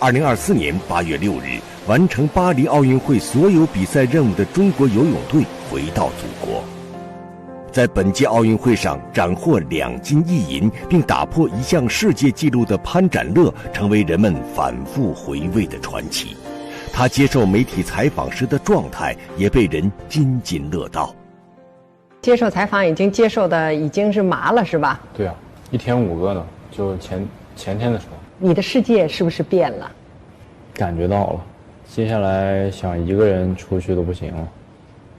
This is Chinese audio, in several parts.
2024年8月6日，完成巴黎奥运会所有比赛任务的中国游泳队回到祖国。在本届奥运会上斩获2金1银，并打破一项世界纪录的潘展乐，成为人们反复回味的传奇。他接受媒体采访时的状态也被人津津乐道。接受采访已经是麻了，是吧？对啊，1天5个呢，就前天的时候。你的世界是不是变了？感觉到了，接下来想一个人出去都不行了。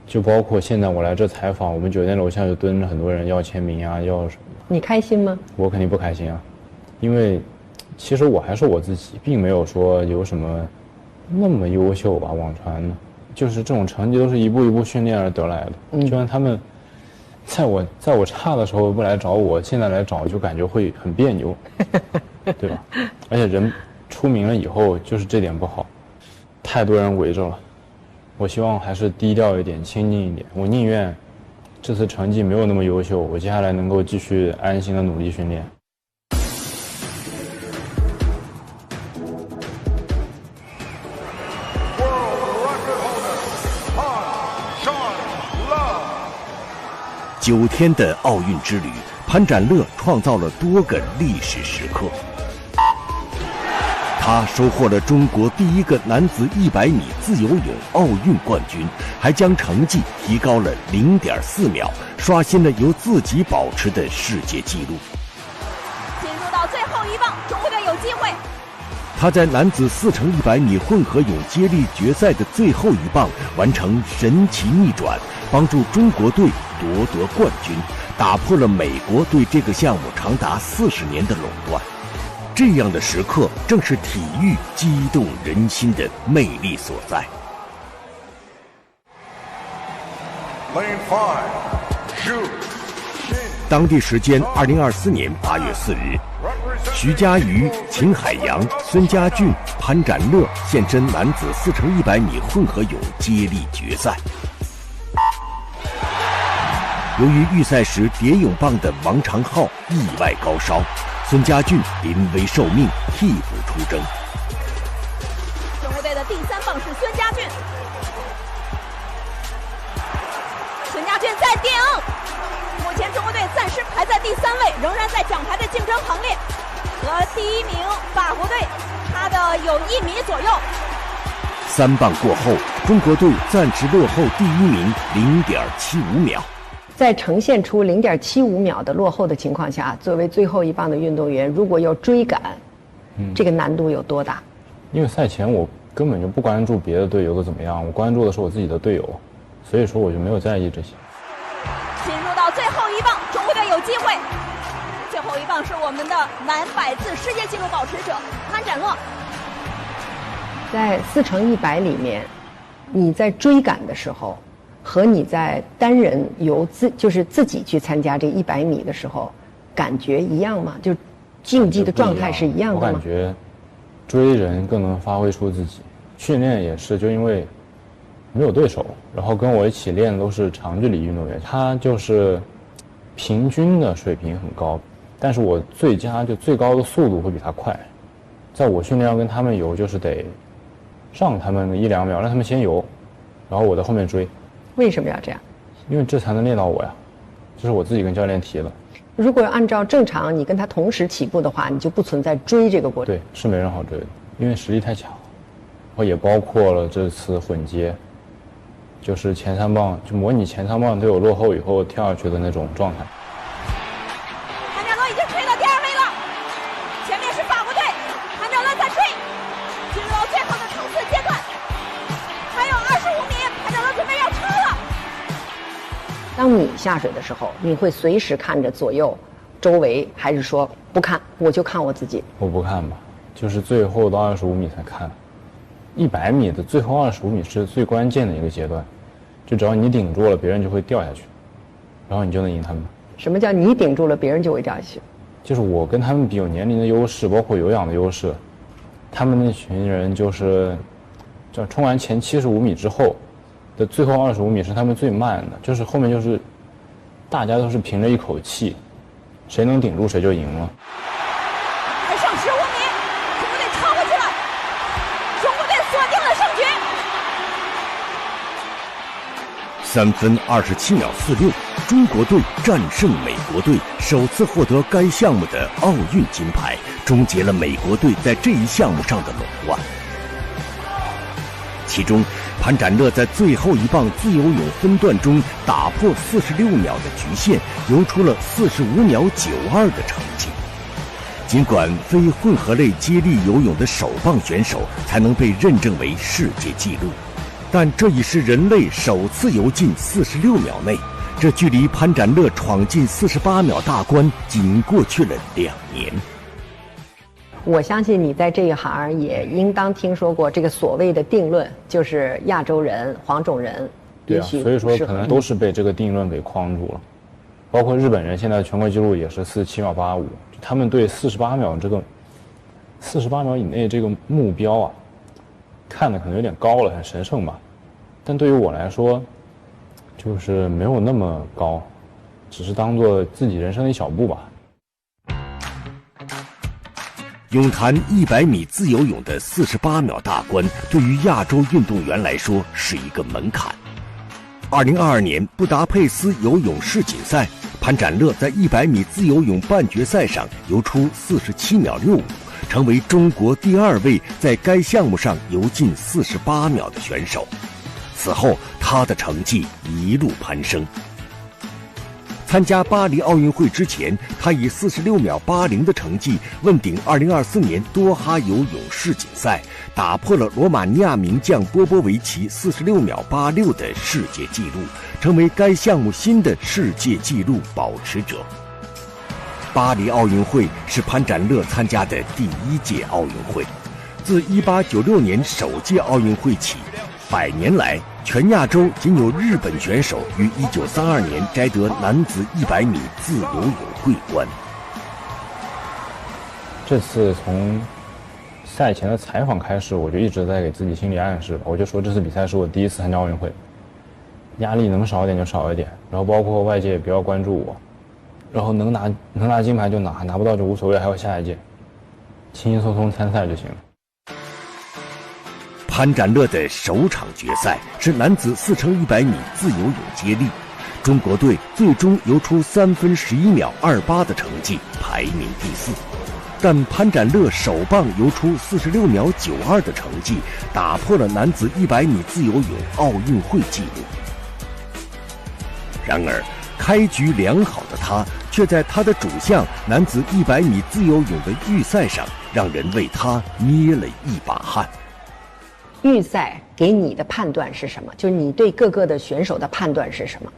就包括现在我来这采访，我们酒店楼下就蹲着很多人要签名啊，要什么。你开心吗？我肯定不开心啊，因为其实我还是我自己，并没有说有什么那么优秀吧，网传的，就是这种成绩都是一步一步训练而得来的。就像他们在我差的时候不来找我，现在来找就感觉会很别扭，对吧？而且人出名了以后，就是这点不好，太多人围着了。我希望还是低调一点，清静一点。我宁愿这次成绩没有那么优秀，我接下来能够继续安心的努力训练。9天的奥运之旅，潘展乐创造了多个历史时刻。他收获了中国第1个男子100米自由泳奥运冠军，还将成绩提高了0.4秒，刷新了由自己保持的世界纪录。进入到最后一棒，中国队有机会。他在男子4×100米混合泳接力决赛的最后一棒完成神奇逆转，帮助中国队夺得冠军，打破了美国对这个项目长达40年的垄断。这样的时刻正是体育激动人心的魅力所在。当地时间2024年8月4日，徐嘉余、秦海洋、孙家俊、潘展乐现身男子4×100米混合泳接力决赛。由于预赛时蝶泳棒的王长浩意外高烧，孙家俊临危受命替补出征。中国队的第3棒是孙家俊，孙家俊在顶。目前中国队暂时排在第3位，仍然在奖牌的竞争行列，和第1名法国队差的有1米左右。3棒过后，中国队暂时落后第1名0.75秒。在呈现出0.75秒的落后的情况下，作为最后一棒的运动员，如果要追赶，这个难度有多大？因为赛前我根本就不关注别的队游的怎么样，我关注的是我自己的队友，所以说我就没有在意这些。进入到最后一棒，中国队有机会。最后一棒是我们的男100字世界纪录保持者潘展乐。在4×100里面，你在追赶的时候，和你在单人游就是自己去参加这100米的时候，感觉一样吗？就竞技的状态是一样的吗？我感觉追人更能发挥出自己，训练也是，就因为没有对手，然后跟我一起练的都是长距离运动员，他就是平均的水平很高，但是我最高的速度会比他快，在我训练要跟他们游，就是得让他们1-2秒，让他们先游，然后我在后面追。为什么要这样？因为这才能练到我呀，这是我自己跟教练提的。如果按照正常你跟他同时起步的话，你就不存在追这个过程。对，是没人好追的，因为实力太强了。然后也包括了这次混接，就是前3棒，就模拟前3棒都有落后以后跳下去的那种状态。潘展乐已经追到第2位了，前面是法国队，潘展乐在追，进入到最后的冲刺阶段，还有25米，潘展乐准备要超了。当你下水的时候，你会随时看着左右、周围，还是说不看，我就看我自己？我不看吧，就是最后的25米才看。100米的最后25米是最关键的一个阶段，就只要你顶住了，别人就会掉下去，然后你就能赢他们。什么叫你顶住了，别人就会掉下去？就是我跟他们比有年龄的优势，包括有氧的优势，他们那群人就是冲完前75米之后的最后25米是他们最慢的，就是后面就是大家都是凭着一口气，谁能顶住谁就赢了。还剩15米，中国队超过去了， 3分27秒46，中国队战胜美国队，首次获得该项目的奥运金牌，终结了美国队在这一项目上的垄断。其中，潘展乐在最后一棒自由泳分段中打破46秒的局限，游出了45秒92的成绩。尽管非混合类接力游泳的首棒选手才能被认证为世界纪录，但这已是人类首次游进46秒内，这距离潘展乐闯进48秒大关仅过去了2年。我相信你在这一行也应当听说过这个所谓的定论，就是亚洲人、黄种人对啊，所以说可能都是被这个定论给框住了。包括日本人现在全国纪录也是47秒85，他们对48秒以内这个目标啊，看的可能有点高了，很神圣吧。但对于我来说，就是没有那么高，只是当做自己人生的一小步吧。泳坛100米自由泳的48秒大关，对于亚洲运动员来说是一个门槛。2022年布达佩斯游泳世锦赛，潘展乐在100米自由泳半决赛上游出47秒65，成为中国第2位在该项目上游进48秒的选手。此后，他的成绩一路攀升。参加巴黎奥运会之前，他以46秒80的成绩问鼎2024年多哈游泳世锦赛，打破了罗马尼亚名将波波维奇46秒86的世界纪录，成为该项目新的世界纪录保持者。巴黎奥运会是潘展乐参加的第1届奥运会，自1896年首届奥运会起，100年来全亚洲仅有日本选手于1932年摘得男子100米自由泳桂冠。这次从赛前的采访开始，我就一直在给自己心理暗示，我就说这次比赛是我第1次参加奥运会，压力能少一点就少一点，然后包括外界也不要关注我，然后能拿金牌就拿，拿不到就无所谓，还有下一届，轻轻松松参赛就行了。潘展乐的首场决赛是男子4×100米自由泳接力，中国队最终游出3分11秒28的成绩，排名第4。但潘展乐首棒游出46秒92的成绩，打破了男子100米自由泳奥运会纪录。然而，开局良好的他，却在他的主项男子100米自由泳的预赛上，让人为他捏了一把汗。预赛给你的判断是什么？就是你对各个的选手的判断是什么？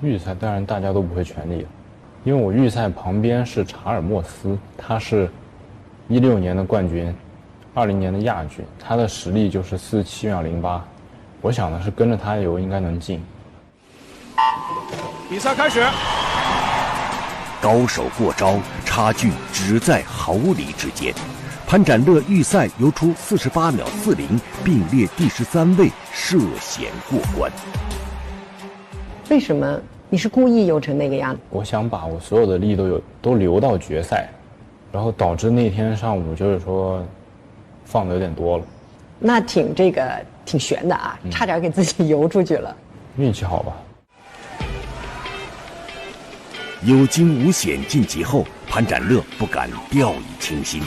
预赛当然大家都不会全力了，因为我预赛旁边是查尔莫斯，他是16年的冠军，20年的亚军，他的实力就是47秒08，我想的是跟着他游应该能进。比赛开始，高手过招，差距只在毫厘之间。潘展乐预赛游出48秒40，并列第13位，涉险过关。为什么你是故意游成那个样子？我想把我所有的力都留到决赛，然后导致那天上午就是说放的有点多了。那挺悬的啊，差点给自己游出去了。运气好吧。有惊无险晋级后，潘展乐不敢掉以轻心。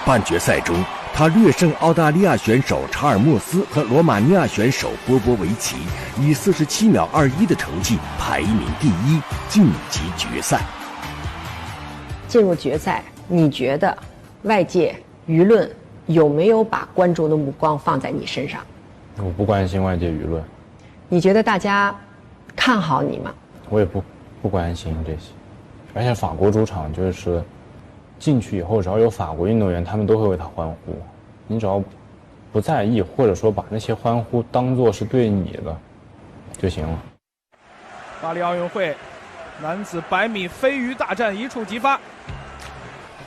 半决赛中，他略胜澳大利亚选手查尔莫斯和罗马尼亚选手波波维奇，以47秒21的成绩排名第1，晋级决赛。进入决赛，你觉得外界舆论有没有把关注的目光放在你身上？我不关心外界舆论。你觉得大家看好你吗？我也不关心这些，而且法国主场就是进去以后，只要有法国运动员，他们都会为他欢呼。你只要不在意，或者说把那些欢呼当作是对你的就行了。巴黎奥运会男子100米飞鱼大战一触即发。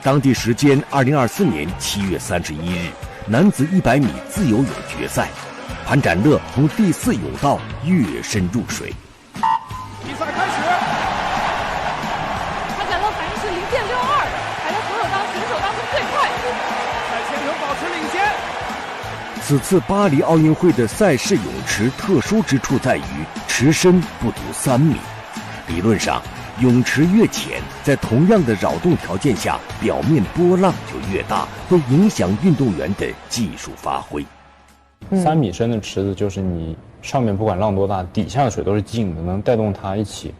当地时间2024年7月31日，男子100米自由泳决赛，潘展乐从第4泳道跃身入水。比赛开始，潘展乐反应是0.62，排在所有选手当中最快，在前程保持领先。此次巴黎奥运会的赛事泳池特殊之处在于池深不足3米，理论上泳池越浅，在同样的扰动条件下，表面波浪就越大，会影响运动员的技术发挥。3米深的池子就是你上面不管浪多大，底下的水都是静的，能带动它一起，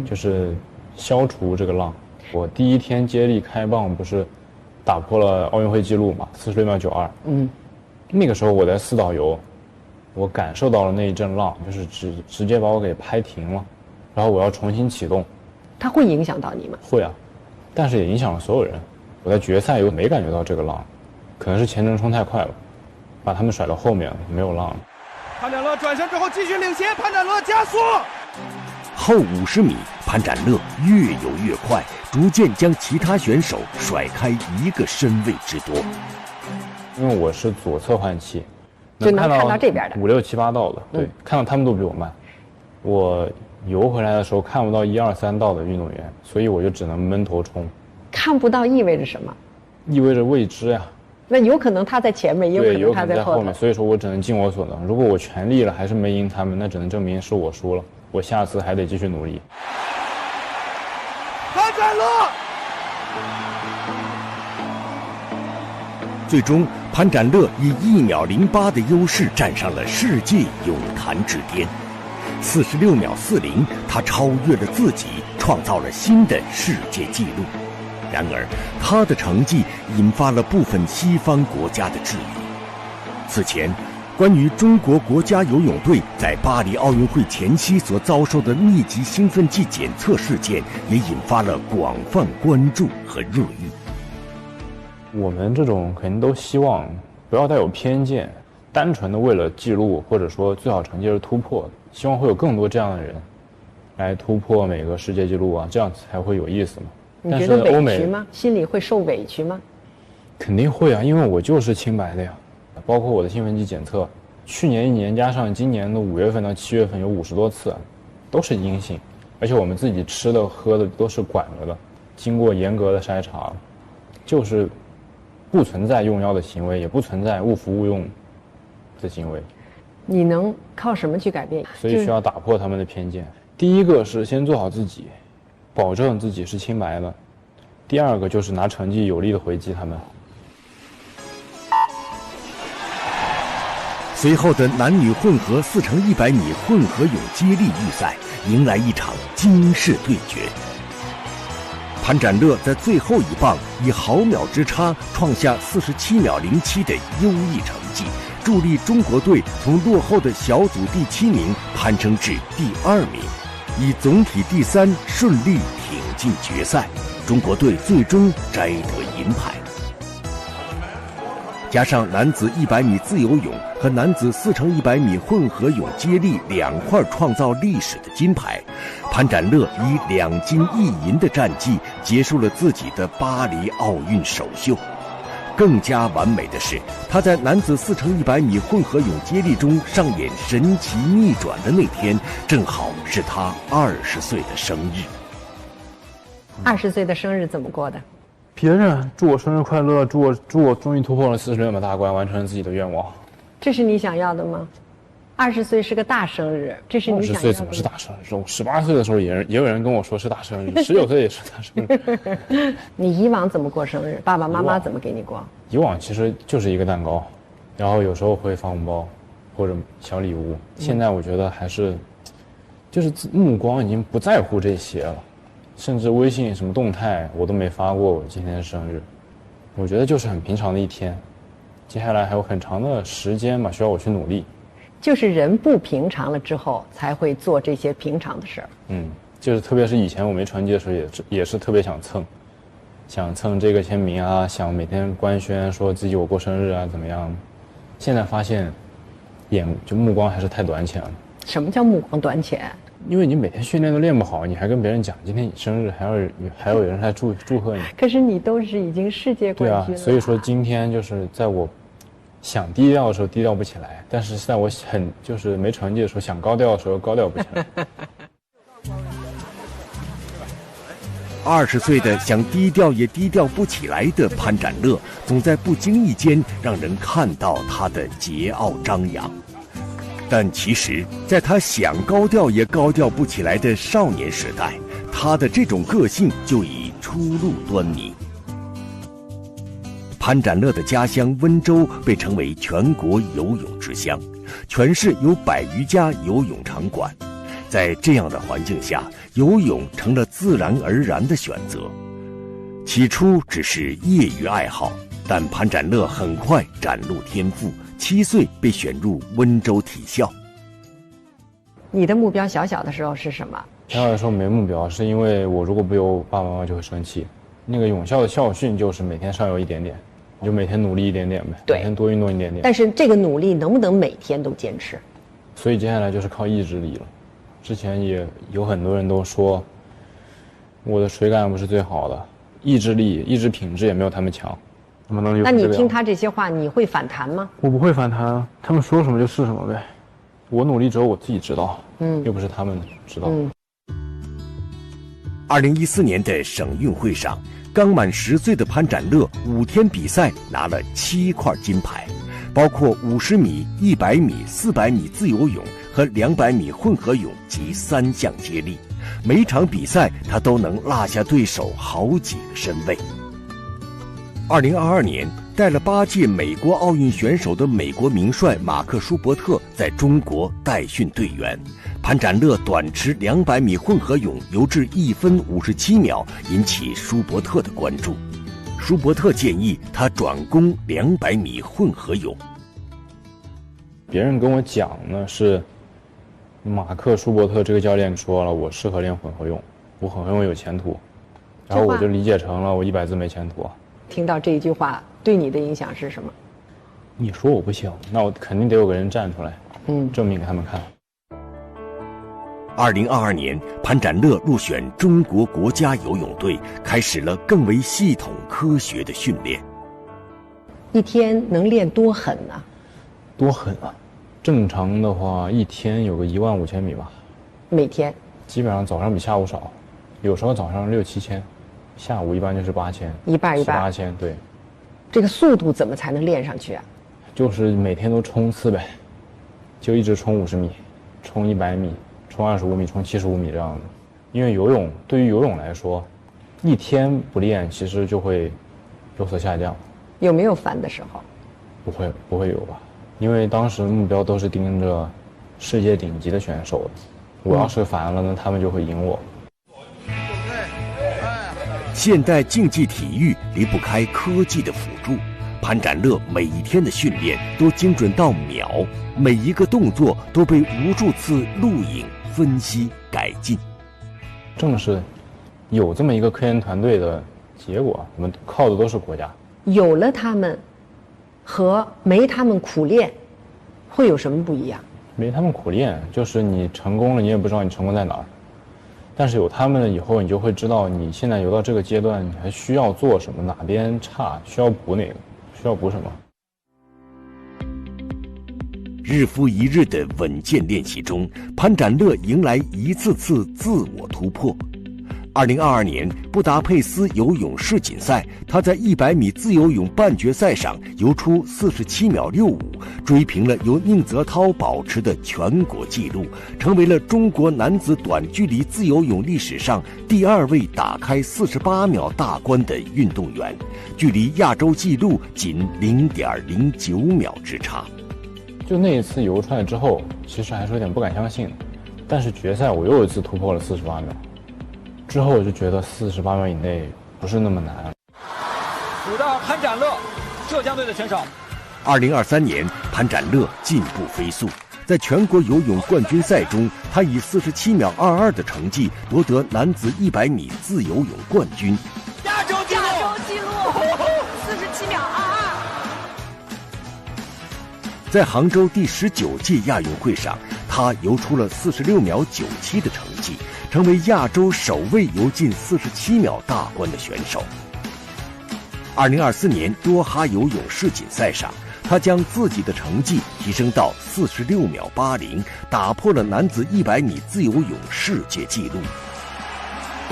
就是消除这个浪。我第一天接力开蚌不是打破了奥运会纪录嘛，46秒92。那个时候我在四岛游，我感受到了那一阵浪，就是直接把我给拍停了，然后我要重新启动。它会影响到你吗？会啊，但是也影响了所有人。我在决赛又没感觉到这个浪，可能是前程冲太快了，把他们甩到后面了，没有浪了。潘展乐转身之后继续领先，潘展乐加速。后50米，潘展乐越游越快，逐渐将其他选手甩开1个身位之多。因为我是左侧换气，就能看到这边的5、6、7、8道的，对，看到他们都比我慢。我游回来的时候看不到1、2、3道的运动员，所以我就只能闷头冲。看不到意味着什么？意味着未知呀。那有可能他在前面，也有可能他在后面，所以说我只能尽我所能。如果我全力了还是没赢他们，那只能证明是我输了。我下次还得继续努力。潘展乐，最终潘展乐以1秒08的优势站上了世界泳坛之巅。46秒40，他超越了自己，创造了新的世界纪录。然而，他的成绩引发了部分西方国家的质疑。此前，关于中国国家游泳队在巴黎奥运会前夕所遭受的密集兴奋剂检测事件，也引发了广泛关注和热议。我们这种肯定都希望不要带有偏见，单纯的为了记录或者说最好成绩而突破，希望会有更多这样的人来突破每个世界纪录啊，这样才会有意思嘛。你觉得委屈吗？心里会受委屈吗？肯定会啊，因为我就是清白的呀。包括我的兴奋剂检测，去年1年加上今年的5月份到7月份有50多次，都是阴性，而且我们自己吃的喝的都是管着的，经过严格的筛查，就是不存在用药的行为，也不存在误服误用的行为。你能靠什么去改变？所以需要打破他们的偏见。第一个是先做好自己，保证自己是清白的；第二个就是拿成绩有力的回击他们。随后的男女混合4×100米混合泳接力预赛迎来一场惊世对决。潘展乐在最后一棒以毫秒之差创下47秒07的优异成绩，助力中国队从落后的小组第7名攀升至第2名，以总体第3顺利挺进决赛。中国队最终摘得银牌。加上男子100米自由泳和男子4×100米混合泳接力2块创造历史的金牌，潘展乐以2金1银的战绩结束了自己的巴黎奥运首秀。更加完美的是，他在男子4×100米混合泳接力中上演神奇逆转的那天，正好是他20岁的生日。20岁的生日怎么过的？别人祝我生日快乐，祝我终于突破了46秒大关，完成了自己的愿望。这是你想要的吗？20岁是个大生日，这是你想要的吗？20岁怎么是大生日？我18岁的时候也有人跟我说是大生日，19岁也是大生日。你以往怎么过生日？爸爸妈妈怎么给你过？以往其实就是一个蛋糕，然后有时候会发红包或者小礼物。现在我觉得还是，就是目光已经不在乎这些了。甚至微信什么动态我都没发过我今天的生日，我觉得就是很平常的一天，接下来还有很长的时间嘛，需要我去努力。就是人不平常了之后才会做这些平常的事儿。就是特别是以前我没成绩的时候也是特别想蹭这个签名啊，想每天官宣说自己我过生日啊怎么样。现在发现目光还是太短浅了。什么叫目光短浅？因为你每天训练都练不好，你还跟别人讲今天你生日，还有人来祝贺你。可是你都是已经世界冠军了。对啊，所以说今天就是在我想低调的时候低调不起来，但是在我就是没成绩的时候想高调的时候高调不起来。20岁的想低调也低调不起来的潘展乐，总在不经意间让人看到他的桀骜张扬。但其实，在他想高调也高调不起来的少年时代，他的这种个性就已初露端倪。潘展乐的家乡温州被称为全国游泳之乡，全市有100余家游泳场馆。在这样的环境下，游泳成了自然而然的选择。起初只是业余爱好，但潘展乐很快展露天赋，7岁被选入温州体校。你的目标小的时候是什么？小的时候没目标，是因为我如果不游，爸爸妈妈就会生气。那个泳校的校训就是每天上游一点点，你就每天努力一点点呗，对，每天多运动一点点。但是这个努力能不能每天都坚持？所以接下来就是靠意志力了。之前也有很多人都说我的水感不是最好的，意志力、意志品质也没有他们强。那你听他这些话，你会反弹吗？我不会反弹，他们说什么就是什么呗。我努力只有我自己知道，又不是他们知道。2014年的省运会上，刚满10岁的潘展乐5天比赛拿了7块金牌，包括50米、100米、400米自由泳和200米混合泳及3项接力。每场比赛他都能落下对手好几个身位。2022年，带了8届美国奥运选手的美国名帅马克·舒伯特在中国代训队员。潘展乐短池200米混合泳游至1分57秒，引起舒伯特的关注。舒伯特建议他转攻200米混合泳。别人跟我讲呢是，马克·舒伯特这个教练说了我适合练混合泳，我混合泳有前途，然后我就理解成了我100字没前途。听到这一句话对你的影响是什么？你说我不行，那我肯定得有个人站出来，证明给他们看。2022年，潘展乐入选中国国家游泳队，开始了更为系统科学的训练。一天能练多狠呢？多狠啊！正常的话，一天有个15000米吧。每天？基本上早上比下午少，有时候早上6、7千，下午一般就是8000，一半一半。7、8000，对。这个速度怎么才能练上去啊？就是每天都冲刺呗，就一直冲50米，冲100米。冲25米，冲75米这样的。因为游泳对于游泳来说，一天不练其实就会有所下降。有没有烦的时候？不会有吧？因为当时目标都是盯着世界顶级的选手的，我要是烦了呢，他们就会赢我。现代竞技体育离不开科技的辅助，潘展乐每一天的训练都精准到秒，每一个动作都被无数次录影、分析、改进。正是有这么一个科研团队的结果，我们靠的都是国家。有了他们和没他们苦练会有什么不一样？没他们苦练，就是你成功了，你也不知道你成功在哪儿。但是有他们了以后，你就会知道你现在游到这个阶段，你还需要做什么，哪边差，需要补哪个，需要补什么。日复一日的稳健练习中，潘展乐迎来一次次自我突破。2022年布达佩斯游泳世锦赛，他在100米自由泳半决赛上游出47秒65，追平了由宁泽涛保持的全国纪录，成为了中国男子短距离自由泳历史上第2位打开48秒大关的运动员，距离亚洲纪录仅0.09秒之差。就那一次游出来之后，其实还是有点不敢相信，但是决赛我又一次突破了48秒。之后我就觉得48秒以内不是那么难。5道潘展乐，浙江队的选手。2023年，潘展乐进步飞速，在全国游泳冠军赛中，他以47秒22的成绩夺得男子100米自由泳冠军。亚洲纪录47秒22。在杭州第19届亚运会上，他游出了46秒97的成绩，成为亚洲首位游进47秒大关的选手。2024年多哈游泳世锦赛上，他将自己的成绩提升到46秒80，打破了男子100米自由泳世界纪录。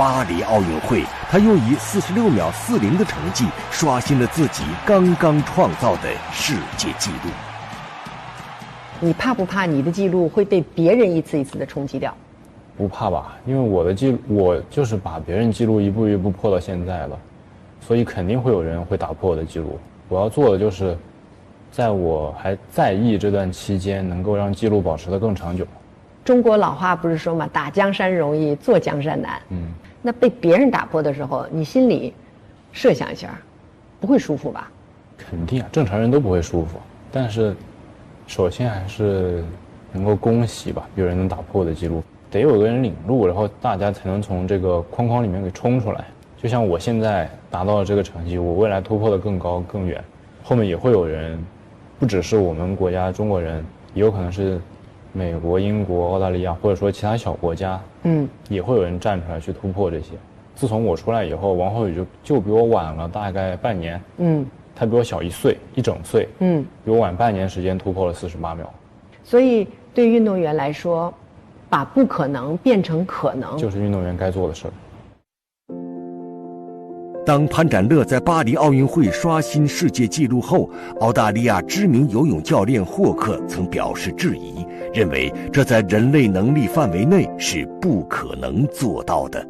巴黎奥运会，他又以46秒40的成绩刷新了自己刚刚创造的世界纪录。你怕不怕你的记录会被别人一次一次的冲击掉？不怕吧，因为我的记录，我就是把别人记录一步一步破到现在了，所以肯定会有人会打破我的记录。我要做的就是，在我还在役这段期间，能够让记录保持得更长久。中国老话不是说嘛，打江山容易，坐江山难。那被别人打破的时候，你心里设想一下，不会舒服吧？肯定啊，正常人都不会舒服。但是，首先还是能够恭喜吧，有人能打破我的记录，得有个人领路，然后大家才能从这个框框里面给冲出来。就像我现在达到了这个成绩，我未来突破得更高更远，后面也会有人，不只是我们国家中国人，也有可能是美国、英国、澳大利亚，或者说其他小国家，也会有人站出来去突破这些。自从我出来以后，王浩宇就比我晚了大概半年，他比我小1整岁，比我晚半年时间突破了48秒。所以对运动员来说，把不可能变成可能，就是运动员该做的事儿。当潘展乐在巴黎奥运会刷新世界纪录后，澳大利亚知名游泳教练霍克曾表示质疑，认为这在人类能力范围内是不可能做到的。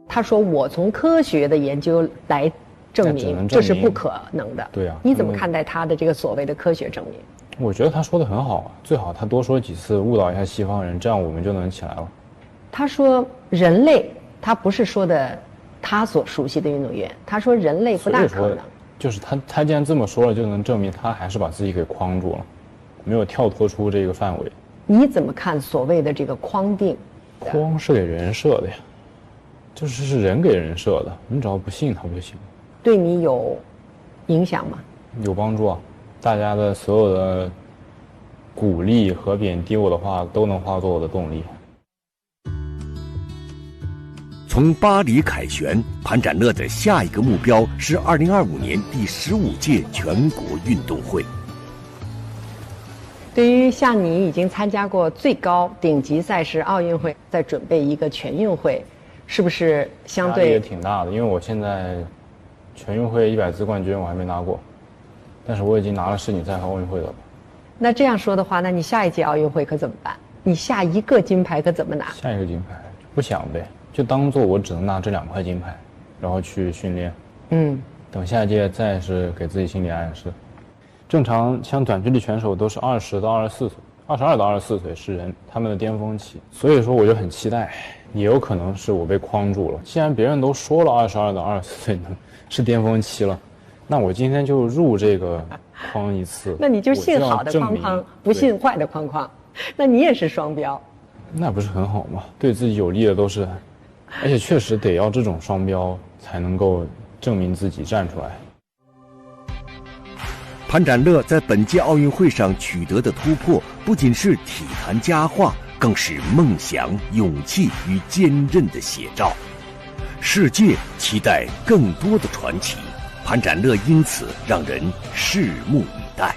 他说：“我从科学的研究来证明这是不可能的。”对啊，你怎么看待他的这个所谓的科学证明？我觉得他说的很好啊，最好他多说几次，误导一下西方人，这样我们就能起来了。他说人类，他不是说的他所熟悉的运动员，他说人类不大可能。就是他既然这么说了，就能证明他还是把自己给框住了，没有跳脱出这个范围。你怎么看所谓的这个框定？框是给人设的呀，是人给人设的，你只要不信他不就行？对你有影响吗？有帮助啊，大家的所有的鼓励和贬低我的话都能化作我的动力。从巴黎凯旋，潘展乐的下一个目标是2025年第15届全国运动会。对于像你已经参加过最高顶级赛事奥运会，在准备一个全运会，是不是相对压力也挺大的？因为我现在全运会100字冠军我还没拿过，但是我已经拿了世锦赛和奥运会的了。那这样说的话，那你下一届奥运会可怎么办？你下一个金牌可怎么拿？下一个金牌不想呗，就当做我只能拿这2块金牌，然后去训练。等下一届再是给自己心理暗示。正常像短距离选手都是20到24岁，22到24岁是他们的巅峰期，所以说我就很期待，也有可能是我被框住了。既然别人都说了22到24岁呢是巅峰期了，那我今天就入这个框一次。那你就信好的框框，不信坏的框框，那你也是双标。那不是很好吗？对自己有利的都是，而且确实得要这种双标才能够证明自己站出来。潘展乐在本届奥运会上取得的突破，不仅是体坛佳话，更是梦想、勇气与坚韧的写照。世界期待更多的传奇，潘展乐因此让人拭目以待。